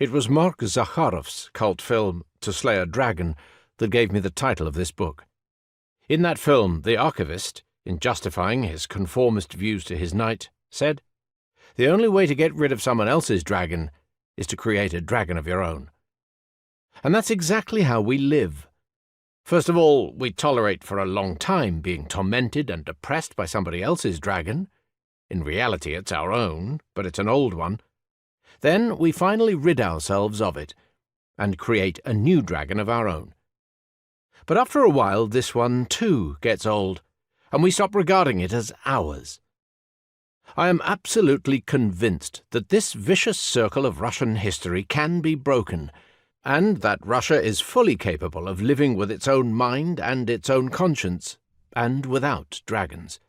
It was Mark Zakharov's cult film, To Slay a Dragon, that gave me the title of this book. In that film, the archivist, in justifying his conformist views to his knight, said, "The only way to get rid of someone else's dragon is to create a dragon of your own." And that's exactly how we live. First of all, we tolerate for a long time being tormented and oppressed by somebody else's dragon. In reality, it's our own, but it's an old one. Then we finally rid ourselves of it and create a new dragon of our own. But after a while, this one too gets old, and we stop regarding it as ours. I am absolutely convinced that this vicious circle of Russian history can be broken, and that Russia is fully capable of living with its own mind and its own conscience, and without dragons.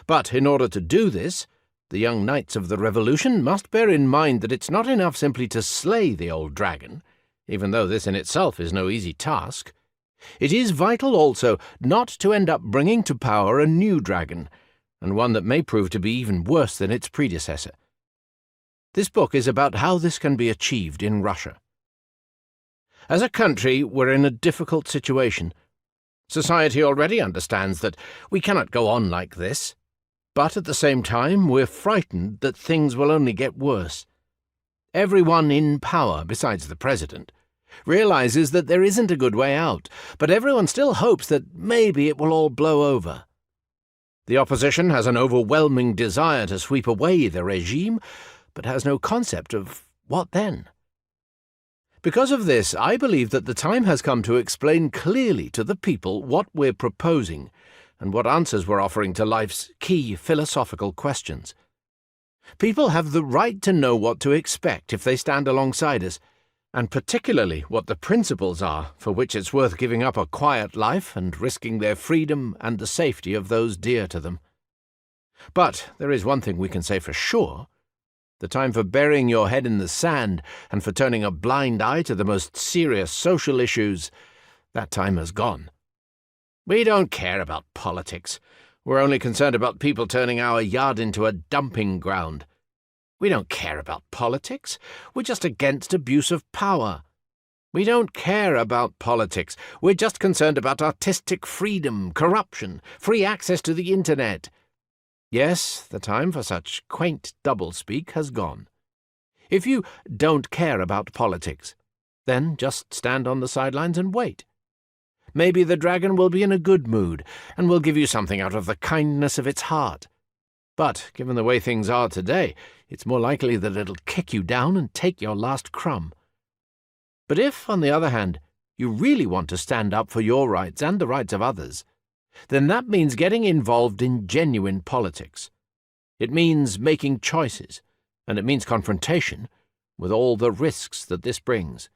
But in order to do this, the young knights of the revolution must bear in mind that it's not enough simply to slay the old dragon, even though this in itself is no easy task. It is vital also not to end up bringing to power a new dragon, and one that may prove to be even worse than its predecessor. This book is about how this can be achieved in Russia. As a country, we're in a difficult situation. Society already understands that we cannot go on like this. But at the same time, we're frightened that things will only get worse. Everyone in power, besides the president, realizes that there isn't a good way out, but everyone still hopes that maybe it will all blow over. The opposition has an overwhelming desire to sweep away the regime, but has no concept of what then. Because of this, I believe that the time has come to explain clearly to the people what we're proposing, and what answers we're offering to life's key philosophical questions. People have the right to know what to expect if they stand alongside us, and particularly what the principles are for which it's worth giving up a quiet life and risking their freedom and the safety of those dear to them. But there is one thing we can say for sure. The time for burying your head in the sand and for turning a blind eye to the most serious social issues, that time has gone. We don't care about politics. We're only concerned about people turning our yard into a dumping ground. We don't care about politics. We're just against abuse of power. We don't care about politics. We're just concerned about artistic freedom, corruption, free access to the internet. Yes, the time for such quaint doublespeak has gone. If you don't care about politics, then just stand on the sidelines and wait. Maybe the dragon will be in a good mood and will give you something out of the kindness of its heart. But, given the way things are today, it's more likely that it'll kick you down and take your last crumb. But if, on the other hand, you really want to stand up for your rights and the rights of others, then that means getting involved in genuine politics. It means making choices, and it means confrontation with all the risks that this brings.